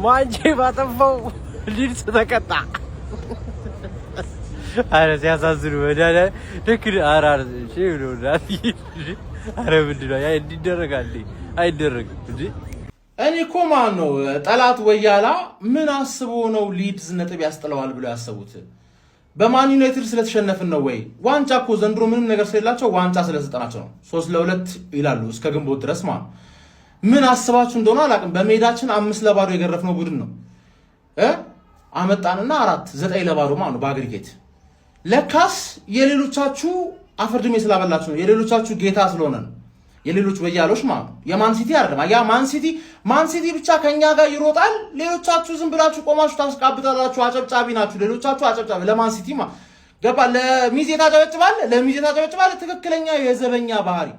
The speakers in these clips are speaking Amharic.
ማንቼ ባጠፋው ሊድስ ተቀጣ። አረ ሲያሳዝኑ ወዳለ ልክ አራር ሼው ዳቲ አረ ምንድነው ያ እንዲደረጋል አይደረግም እንዴ? እኔ እኮ ማን ነው ጠላት ወያላ ምን አስቦ ነው ሊድስ ነጥብ ያስጥለዋል ብሎ ያሰቡት? በማን ዩናይትድ ስለተሸነፍን ነው ወይ? ዋንጫ እኮ ዘንድሮ ምንም ነገር ስለሌላቸው ዋንጫ ስለሰጠናቸው ነው 3-2 ይላሉ እስከ ግንቦት ድረስ ማለት ምን አስባችሁ እንደሆነ አላውቅም። በሜዳችን 5-0 የገረፍነው ቡድን ነው አመጣንና 4-9 ማለት ነው በአግሪጌት። ለካስ የሌሎቻችሁ አፈርድሜ ስላበላችሁ ነው፣ የሌሎቻችሁ ጌታ ስለሆነ ነው። የሌሎች ወያሎች ማለት ነው። የማን ሲቲ አይደለም። ያ ማን ሲቲ ብቻ ከኛ ጋር ይሮጣል። ሌሎቻችሁ ዝም ብላችሁ ቆማችሁ ታስቃብጣላችሁ። አጨብጫቢ ናችሁ። ሌሎቻችሁ አጨብጫቢ ለማን ሲቲ ማለት ገባ። ለሚዜ ታጨበጭባል። ትክክለኛ የዘበኛ ባህሪ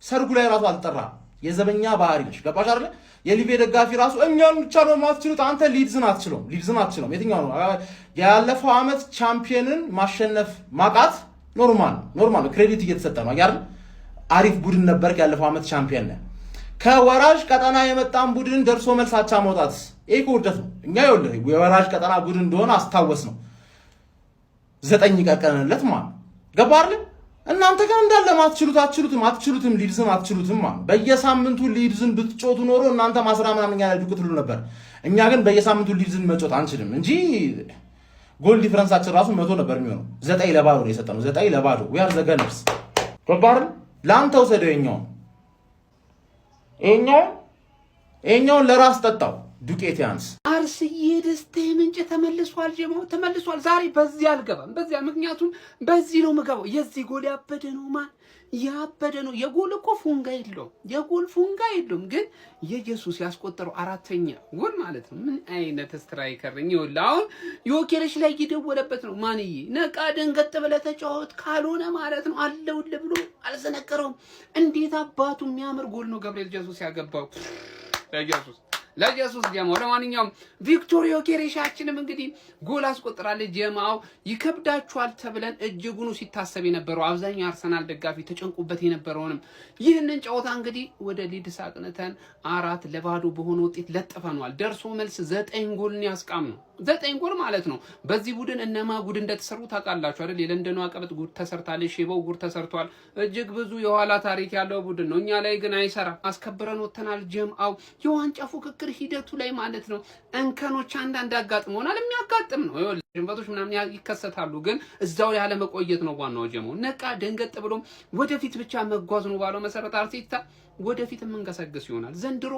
ሰርጉ ላይ ራሱ አልጠራ የዘበኛ ባህሪ ነሽ። ገባሽ አይደል? የሊቬ ደጋፊ ራሱ እኛን ብቻ ነው ማትችሉት። አንተ ሊድዝን አትችሉም። የትኛው ነው ያለፈው አመት ቻምፒየንን ማሸነፍ ማቃት ኖርማል ነው። ክሬዲት እየተሰጠ ነው አይደል? አሪፍ ቡድን ነበር ያለፈው አመት ቻምፒየን ነህ። ከወራጅ ቀጠና የመጣን ቡድን ደርሶ መልስ አቻ መውጣት እኮ ውርደት ነው። እኛ ይኸውልህ የወራጅ ቀጠና ቡድን እንደሆነ አስታወስ ነው 9 ቀቀነለት ማለት ገባ አይደል? እናንተ ጋር እንዳለ አትችሉትም ሊድዝን አትችሉትም ማለት በየሳምንቱ ሊድዝን ብትጮቱ ኖሮ እናንተ ማስራ ምናምን ያለ ዱቅ ትሉ ነበር። እኛ ግን በየሳምንቱ ሊድዝን መጮት አንችልም እንጂ ጎል ዲፈረንሳችን ራሱ 100 ነበር የሚሆነው። 9-0 ነው የሰጠነው። 9-0 we are the gunners ገባ አይደል? ላንተ ወሰደው ይሄኛውን ለራስ ጠጣው ዱቄት ያንስ። አርስዬ ደስታ ምንጭ ተመልሷል። ጀማው ተመልሷል። ዛሬ በዚህ አልገባም። ምክንያቱም በዚህ ነው የምገባው። የዚህ ጎል ያበደ ነው። የጎል እኮ ፉንጋ የለውም። ግን የኢየሱስ ያስቆጠረው 4ኛ ጎል ማለት ነው። ምን አይነት ስትራይከር ነው ይኸውልህ። አሁን ዮኬሬሽ ላይ ይደወለበት ነው። ማንዬ ነቃ ደንገጥ ብለህ ተጫወት ካልሆነ ማለት ነው አለውልህ ብሎ አልዘነቀረውም። እንዴት አባቱ የሚያምር ጎል ነው ገብርኤል ኢየሱስ ያገባው። ለኢየሱስ ጀማው። ለማንኛውም ቪክቶር ዮኬሬሻችንም እንግዲህ ጎል አስቆጥራለች። ጀማው ይከብዳችኋል ተብለን እጅጉኑ ሲታሰብ የነበረው አብዛኛው አርሰናል ደጋፊ ተጨንቁበት የነበረውንም ይህንን ጨዋታ እንግዲህ ወደ ሊድስ አቅንተን 4-0 በሆነ ውጤት ለጥፈናል። ደርሶ መልስ 9 ጎልን ያስቃም ነው 9 ጎል ማለት ነው። በዚህ ቡድን እነማ ጉድ እንደተሰሩ ታውቃላችሁ አይደል? የለንደኑ አቀበት ጉድ ተሰርታለች። ሼባው ጉድ ተሰርቷል። እጅግ ብዙ የኋላ ታሪክ ያለው ቡድን ነው። እኛ ላይ ግን አይሰራ። አስከብረን ወተናል። ጀማው የዋንጫ ፉክክር ሂደቱ ላይ ማለት ነው እንከኖች አንዳንድ ያጋጥመውናል። የሚያጋጥም ነው። ይኸውልህ ጅንበቶች ምናምን ይከሰታሉ። ግን እዛው ያለ መቆየት ነው ዋናው። ጀማው ነቃ ደንገጥ ብሎ ወደፊት ብቻ መጓዝ ነው ባለው መሰረት አርቴታ ወደፊት የምንገሰግስ ይሆናል። ዘንድሮ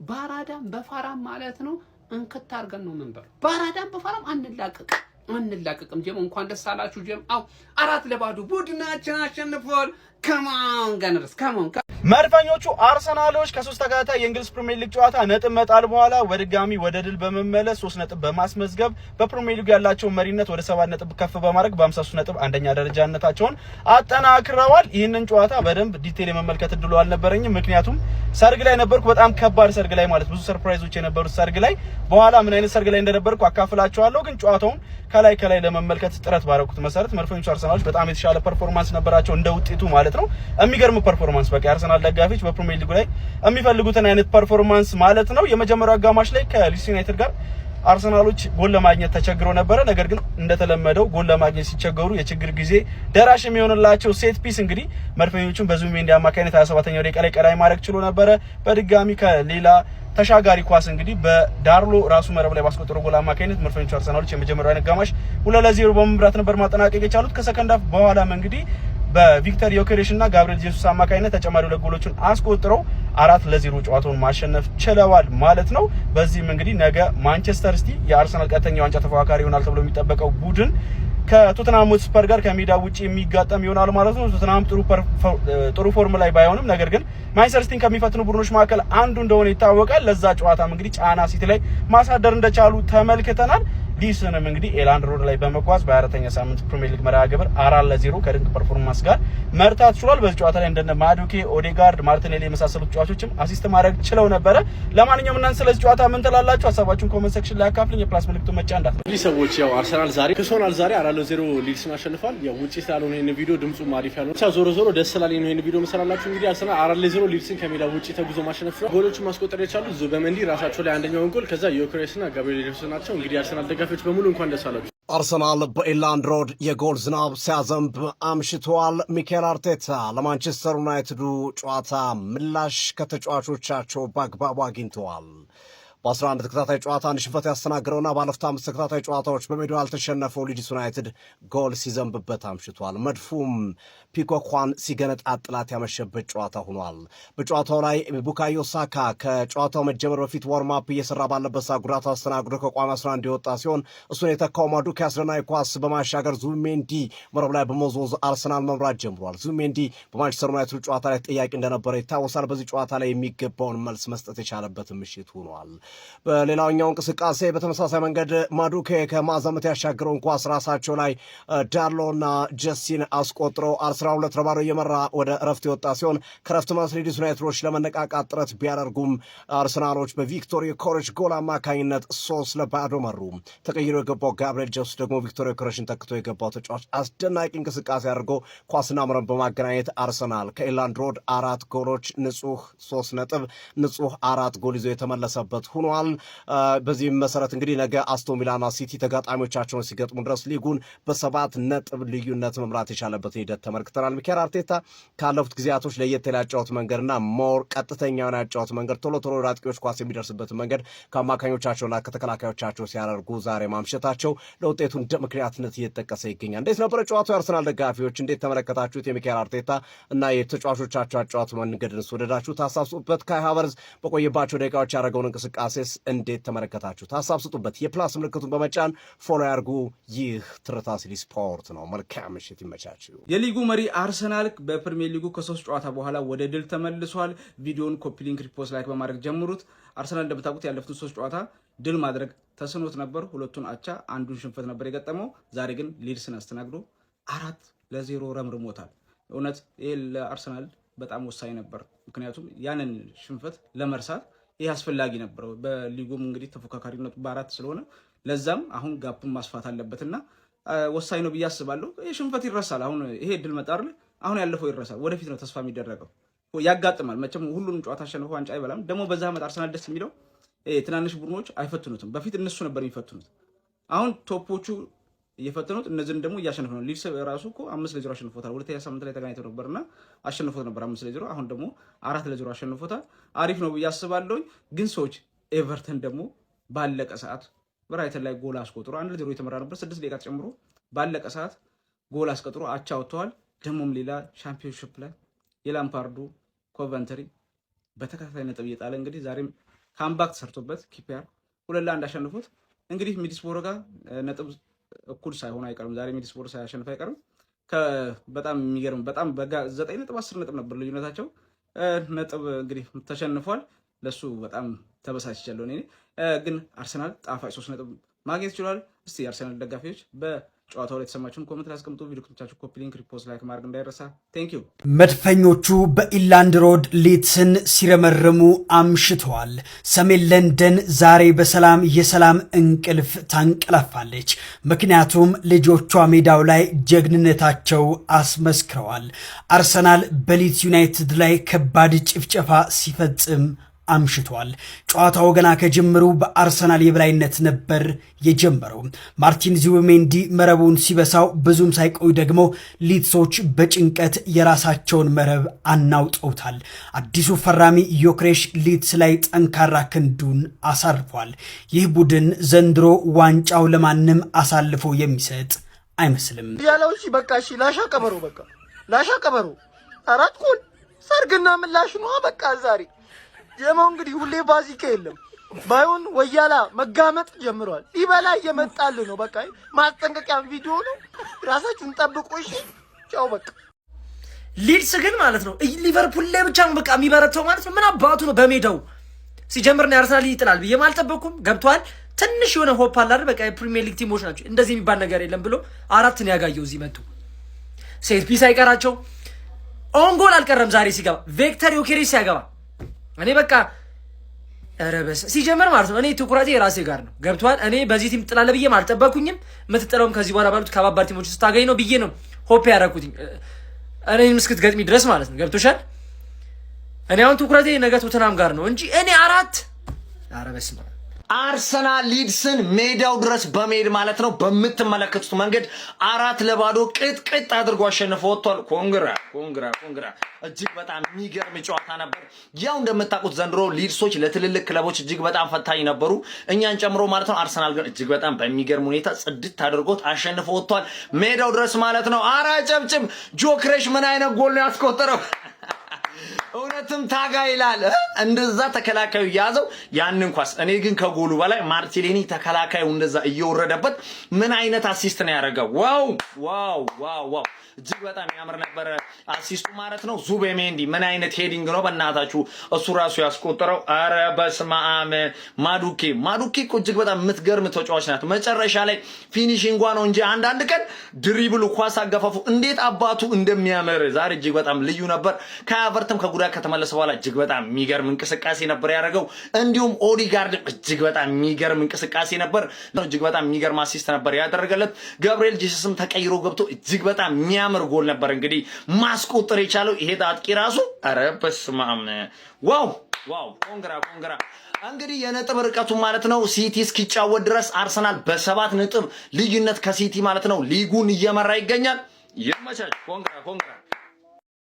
ባራዳም በፋራም ማለት ነው እንከታ አርገን ነው መንበር። ባራዳም በፋራም አንላቀቅም። ጀማው እንኳን ደስ አላችሁ ጀማው። 4-0 ቡድናችን አሸንፏል። ከማን ጋነርስ ከማን መድፈኞቹ አርሰናሎች ከ3 ተከታታይ የእንግሊዝ ፕሪሚየር ሊግ ጨዋታ ነጥብ መጣል በኋላ በድጋሚ ወደ ድል በመመለስ 3 ነጥብ በማስመዝገብ በፕሪሚየር ሊግ ያላቸው መሪነት ወደ 7 ነጥብ ከፍ በማድረግ በ53 ነጥብ አንደኛ ደረጃነታቸውን አጠናክረዋል። ይህንን ጨዋታ በደንብ ዲቴል የመመልከት እድሉ አልነበረኝም፣ ምክንያቱም ሰርግ ላይ ነበርኩ። በጣም ከባድ ሰርግ ላይ ማለት ብዙ ሰርፕራይዞች የነበሩት ሰርግ ላይ በኋላ ምን አይነት ሰርግ ላይ እንደነበርኩ አካፍላችኋለሁ። ግን ጨዋታውን ከላይ ለመመልከት ጥረት ባረኩት መሰረት መድፈኞቹ አርሰናሎች በጣም የተሻለ ፐርፎርማንስ ነበራቸው እንደ ውጤቱ ማለት ነው። የሚገርም ፐርፎርማንስ በቃ አርሰናል ደጋፊዎች በፕሪሚየር ሊግ ላይ የሚፈልጉትን አይነት ፐርፎርማንስ ማለት ነው። የመጀመሪያው አጋማሽ ላይ ከሊድስ ዩናይትድ ጋር አርሰናሎች ጎል ለማግኘት ተቸግረው ነበረ። ነገር ግን እንደተለመደው ጎል ለማግኘት ሲቸገሩ የችግር ጊዜ ደራሽ የሚሆንላቸው ሴት ፒስ እንግዲህ መድፈኞቹን በዙቢሜንዲ አማካኝነት 27ኛው ደቂቃ ላይ ቀዳይ ማድረግ ችሎ ነበረ። በድጋሚ ከሌላ ተሻጋሪ ኳስ እንግዲህ በዳርሎ ራሱ መረብ ላይ ባስቆጠረው ጎል አማካኝነት መድፈኞቹ አርሰናሎች የመጀመሪያው አጋማሽ 2-0 በመምራት ነበር ማጠናቀቅ የቻሉት። ከሰከንድ ሃፍ በኋላም እንግዲህ በቪክተር ዮኬሬሽ እና ጋብሪኤል ጄሱስ አማካኝነት ተጨማሪ 2 ጎሎችን አስቆጥረው 4-0 ጨዋታውን ማሸነፍ ችለዋል ማለት ነው። በዚህም እንግዲህ ነገ ማንቸስተር ሲቲ የአርሰናል ቀጥተኛ ዋንጫ ተፎካካሪ ይሆናል ተብሎ የሚጠበቀው ቡድን ከቶተንሃም ሆትስፐር ጋር ከሜዳ ውጪ የሚጋጠም ይሆናል ማለት ነው። ቶተንሃም ጥሩ ፎርም ላይ ባይሆንም ነገር ግን ማንቸስተር ሲቲን ከሚፈትኑ ቡድኖች መካከል አንዱ እንደሆነ ይታወቃል። ለዛ ጨዋታም እንግዲህ ጫና ሲቲ ላይ ማሳደር እንደቻሉ ተመልክተናል። ሊድስንም እንግዲህ ኤላንድ ሮድ ላይ በመጓዝ በ24ኛ ሳምንት ፕሪሚየር ሊግ መርሃ ግብር 4-0 ከድንቅ ፐርፎርማንስ ጋር መርታት ችሏል። በዚህ ጨዋታ ላይ እንደነ ማዱኬ፣ ኦዴጋርድ፣ ማርቲኔሊ የመሳሰሉት ተጫዋቾችም አሲስት ማድረግ ችለው ነበረ። ለማንኛውም እናንተ ስለዚህ ጨዋታ ምን ትላላችሁ? ሀሳባችሁን ኮሜንት ሴክሽን ላይ አካፍሉኝ። የፕላስ ምልክቱን መጫን እንዳትረሱ። እንግዲህ ሰዎች ያው አርሰናል ዛሬ ክሶናል። ዛሬ 4-0 ሊድስን አሸንፏል። ያው ውጪ ስላልሆነ ይሄን ቪዲዮ ድምጹ ማሪፍ ያለው ብቻ ዞሮ ደስ ስላለኝ ነው ይሄን ቪዲዮ መሰራላችሁ። እንግዲህ አርሰናል 4-0 ሊድስን ከሜዳ ውጪ ተጉዞ ማሸነፍ ችሏል። ጎሎቹን ማስቆጠር የቻሉት ዙበመንዲ ራሳቸው ላይ አንደኛውን ጎል ከዛ ዮኬሬስና ጋብሪኤል ጄሱስ ናቸው። እንግዲህ አርሰናል ደጋፊዎች በሙሉ እንኳን ደስ አላችሁ። አርሰናል በኤላንድ ሮድ የጎል ዝናብ ሲያዘንብ አምሽቷል። ሚኬል አርቴታ ለማንቸስተር ዩናይትዱ ጨዋታ ምላሽ ከተጫዋቾቻቸው በአግባቡ አግኝተዋል። በ11 ተከታታይ ጨዋታ አንድ ሽንፈት ያስተናገረውና ባለፉት 5 ተከታታይ ጨዋታዎች በሜዳው ያልተሸነፈው ሊድስ ዩናይትድ ጎል ሲዘንብበት አምሽቷል። መድፉም ፒኮኳን ሲገነጣጥላት ያመሸበት ጨዋታ ሆኗል። በጨዋታው ላይ ቡካዮ ሳካ ከጨዋታው መጀመር በፊት ዋርማፕ እየሰራ ባለበት ሰዓት ጉዳት አስተናግዶ ከቋሚ 11 የወጣ ሲሆን እሱን የተካው ማዱኬ አስደናቂ ኳስ በማሻገር ዙሜንዲ መረብ ላይ በመወዝወዝ አርሰናል መምራት ጀምሯል። ዙሜንዲ በማንቸስተር ዩናይትድ ጨዋታ ላይ ጥያቄ እንደነበረ ይታወሳል። በዚህ ጨዋታ ላይ የሚገባውን መልስ መስጠት የቻለበት ምሽት ሆኗል። በሌላኛው እንቅስቃሴ በተመሳሳይ መንገድ ማዱኬ ከማዘመት ያሻገረውን ኳስ ራሳቸው ላይ ዳርሎና ጀስቲን አስቆጥረው አርሰናል 2-0 እየመራ ወደ እረፍት የወጣ ሲሆን ከረፍት መልስ ሊድስ ዩናይትዶች ለመነቃቃት ጥረት ቢያደርጉም አርሰናሎች በቪክቶር ዮኬሬሽ ጎል አማካኝነት 3-0 መሩ። ተቀይሮ የገባው ጋብሪኤል ጄሱስ ደግሞ ቪክቶር ዮኬሬሽን ተክቶ የገባው ተጫዋች አስደናቂ እንቅስቃሴ አድርጎ ኳስና መረብ በማገናኘት አርሰናል ከኤላንድ ሮድ 4 ጎሎች ንጹህ 3 ነጥብ ንጹህ 4 ጎል ይዞ የተመለሰበት ሆኗል። በዚህም መሰረት እንግዲህ ነገ አስቶን ቪላና ሲቲ ተጋጣሚዎቻቸውን ሲገጥሙ ድረስ ሊጉን በ7 ነጥብ ልዩነት መምራት የቻለበትን ሂደት ተመልክተናል። ሚኬል አርቴታ ካለፉት ጊዜያቶች ለየት ያለ ያጫወት መንገድና ሞር ቀጥተኛውን ያጫወት መንገድ ቶሎ ወደ አጥቂዎች ኳስ የሚደርስበት መንገድ ከአማካኞቻቸውና ከተከላካዮቻቸው ሲያደርጉ ዛሬ ማምሸታቸው ለውጤቱ እንደ ምክንያትነት እየተጠቀሰ ይገኛል። እንዴት ነበረ ጨዋታው? የአርሰናል ደጋፊዎች እንዴት ተመለከታችሁት? የሚኬል አርቴታ እና የተጫዋቾቻቸው ያጫወት መንገድን ወደዳችሁት? ሀሳብ ስጡበት። ካይ ሃቨርዝ በቆየባቸው ደቂቃዎች ያደረገውን እንቅስቃሴስ እንዴት ተመለከታችሁት? ሀሳብ ስጡበት። የፕላስ ምልክቱን በመጫን ፎሎ ያርጉ። ይህ ትርታ ሲቲ ስፖርት ነው። መልካም ምሽት፣ ይመቻችሁ። የሊጉ መሪ አርሰናል በፕሪሚየር ሊጉ ከ3 ጨዋታ በኋላ ወደ ድል ተመልሷል። ቪዲዮን ኮፒ ሊንክ፣ ሪፖስት፣ ላይክ በማድረግ ጀምሩት። አርሰናል እንደምታውቁት ያለፉትን 3 ጨዋታ ድል ማድረግ ተስኖት ነበር። 2ቱን አቻ፣ አንዱን ሽንፈት ነበር የገጠመው። ዛሬ ግን ሊድስን አስተናግዶ 4-0 ረምርሞታል። እውነት ይህ ለአርሰናል በጣም ወሳኝ ነበር። ምክንያቱም ያንን ሽንፈት ለመርሳት ይህ አስፈላጊ ነበር። በሊጉም እንግዲህ ተፎካካሪነቱ በ4 ስለሆነ ለዛም አሁን ጋፕን ማስፋት አለበትና ወሳኝ ነው ብዬ አስባለሁ። ይህ ሽንፈት ይረሳል። አሁን ይሄ ድል መጣ አይደል? አሁን ያለፈው ይረሳል። ወደፊት ነው ተስፋ የሚደረገው። ያጋጥማል መቼም ሁሉንም ጨዋታ አሸንፈው ዋንጫ አይበላም። ደግሞ በዛ ዓመት አርሰናል ደስ የሚለው ትናንሽ ቡድኖች አይፈትኑትም። በፊት እነሱ ነበር የሚፈትኑት። አሁን ቶፖቹ እየፈተኑት እነዚህን ደግሞ እያሸነፈ ነው። ሊድስ ራሱ እኮ 5-0 አሸንፎታል። ሁለተኛ ሳምንት ላይ ተገናኝተው ነበርና አሸንፎት ነበር 5-0። አሁን ደግሞ 4-0 አሸንፎታል። አሪፍ ነው ብዬ አስባለሁ። ግን ሰዎች ኤቨርተን ደግሞ ባለቀ ሰዓት ብራይተን ላይ ጎል አስቆጥሮ 1-0 የተመራ ነበር። 6 ደቂቃ ተጨምሮ ባለቀ ሰዓት ጎል አስቆጥሮ አቻ ወጥተዋል። ደግሞም ሌላ ሻምፒዮንሺፕ ላይ የላምፓርዱ ኮቨንተሪ በተከታታይ ነጥብ እየጣለ እንግዲህ ዛሬም ካምባክ ተሰርቶበት ኪፒአር 2-1 አሸንፎት እንግዲህ ሚድልስብሮ ጋር ነጥብ እኩል ሳይሆን አይቀርም። ዛሬ ሚድልስብሮ ሳያሸንፍ አይቀርም። በጣም የሚገርም በጣም 9 ነጥብ 10 ነጥብ ነበር ልዩነታቸው። ነጥብ እንግዲህ ተሸንፏል። ለሱ በጣም ተበሳጭቻለሁ እኔ። ግን አርሰናል ጣፋጭ 3 ነጥብ ማግኘት ይችላል። እስቲ የአርሰናል ደጋፊዎች በጨዋታው ላይ የተሰማችሁን ኮሜንት ላይ አስቀምጡ። ቪዲዮ ክሊፓችሁ ኮፒ ሊንክ፣ ሪፖስት፣ ላይክ ማድረግ እንዳይረሳ። ቴንክ ዩ። መድፈኞቹ በኢላንድ ሮድ ሊድስን ሲረመርሙ አምሽተዋል። ሰሜን ለንደን ዛሬ በሰላም የሰላም እንቅልፍ ታንቀላፋለች። ምክንያቱም ልጆቿ ሜዳው ላይ ጀግንነታቸው አስመስክረዋል። አርሰናል በሊድስ ዩናይትድ ላይ ከባድ ጭፍጨፋ ሲፈጽም አምሽቷል። ጨዋታው ገና ከጅምሩ በአርሰናል የበላይነት ነበር የጀመረው። ማርቲን ዙቢሜንዲ መረቡን ሲበሳው ብዙም ሳይቆይ ደግሞ ሊድሶች በጭንቀት የራሳቸውን መረብ አናውጠውታል። አዲሱ ፈራሚ ዮኬሬሽ ሊድስ ላይ ጠንካራ ክንዱን አሳርፏል። ይህ ቡድን ዘንድሮ ዋንጫው ለማንም አሳልፎ የሚሰጥ አይመስልም ያለው። እሺ በቃ እሺ፣ ላሻ ቀበሮ 4 ጎል ሰርግና ምላሽ ነው በቃ ዛሬ ጀማው እንግዲህ ሁሌ ባዚካ የለም። ባይሆን ወያላ መጋመጥ ጀምሯል። ሊበላ እየመጣል ነው። በቃ ማስጠንቀቂያ ቪዲዮ ነው። ራሳችሁን ጠብቁ እሺ። ቻው በቃ። ሊድስ ግን ማለት ነው ሊቨርፑል ላይ ብቻ ነው በቃ የሚበረታው ማለት ነው። ምን አባቱ ነው በሜዳው ሲጀምር ነው አርሰናል ይጥላል ብዬ አልጠበኩም። ገብቷል። ትንሽ የሆነ ሆፕ አለ አይደል? በቃ የፕሪሚየር ሊግ ቲሞች ናቸው እንደዚህ የሚባል ነገር የለም ብሎ 4 ነው ያጋየው። እዚህ መጡ ሴት ፒስ አይቀራቸው ኦንጎል አልቀረም። ዛሬ ሲገባ ቪክተር ዮኬሬስ ሲያገባ እኔ በቃ ረበስ ሲጀምር ማለት ነው እኔ ትኩረቴ ራሴ ጋር ነው። ገብቷል። እኔ በዚህ ቲም ጥላለ ብዬ አልጠበኩኝም። የምትጥለውም ከዚህ በኋላ ባሉት ከባባር ቲሞች ስታገኝ ነው ብዬ ነው ሆፕ ያደረኩትኝ እኔም እስክትገጥሚ ድረስ ማለት ነው። ገብቶሻል። እኔ አሁን ትኩረቴ ነገ ቶተናም ጋር ነው እንጂ እኔ 4 ረበስ ነው። አርሰናል ሊድስን ሜዳው ድረስ በመሄድ ማለት ነው በምትመለከቱት መንገድ 4-0 ቅጥቅጥ አድርጎ አሸንፎ ወጥቷል። ኮንግራ እጅግ በጣም የሚገርም ጨዋታ ነበር። ያው እንደምታውቁት ዘንድሮ ሊድሶች ለትልልቅ ክለቦች እጅግ በጣም ፈታኝ ነበሩ፣ እኛን ጨምሮ ማለት ነው። አርሰናል ግን እጅግ በጣም በሚገርም ሁኔታ ጽድት አድርጎት አሸንፎ ወጥቷል ሜዳው ድረስ ማለት ነው። አራ ጨብጭም። ጆክሬሽ ምን አይነት ጎል ነው ያስቆጠረው? እውነትም ታጋ ይላል። እንደዛ ተከላካዩ ያዘው ያንን ኳስ። እኔ ግን ከጎሉ በላይ ማርቲኔሊ ተከላካዩ እንደዛ እየወረደበት ምን አይነት አሲስት ነው ያደረገው? ዋው እጅግ በጣም ያምር ነበር አሲስቱ ማለት ነው። ዙቤሜንዲ ምን አይነት ሄዲንግ ነው በእናታችሁ እሱ ራሱ ያስቆጠረው። አረ በስመ አብ። ማዱኬ እኮ እጅግ በጣም የምትገርም ተጫዋች ናት። መጨረሻ ላይ ፊኒሺንጓ ነው እንጂ አንዳንድ ቀን ድሪብሉ ኳስ አገፋፉ እንዴት አባቱ እንደሚያምር ዛሬ እጅግ በጣም ልዩ ነበር። ከአቨርተም ከጉዳት ከተመለሰ በኋላ እጅግ በጣም የሚገርም እንቅስቃሴ ነበር ያደረገው። እንዲሁም ኦዲጋርድ እጅግ በጣም የሚገርም እንቅስቃሴ ነበር። እጅግ በጣም የሚገርም አሲስት ነበር ያደረገለት። ገብርኤል ጄሰስም ተቀይሮ ገብቶ እጅግ በጣም የሚያምር ጎል ነበር እንግዲህ ማስቆጠር የቻለው ይሄ አጥቂ ራሱ። አረ በስመ አብ። ዋው ኮንግራ። እንግዲህ የነጥብ ርቀቱ ማለት ነው ሲቲ እስኪጫወት ድረስ አርሰናል በ7 ነጥብ ልዩነት ከሲቲ ማለት ነው ሊጉን እየመራ ይገኛል። ይመቻች። ኮንግራ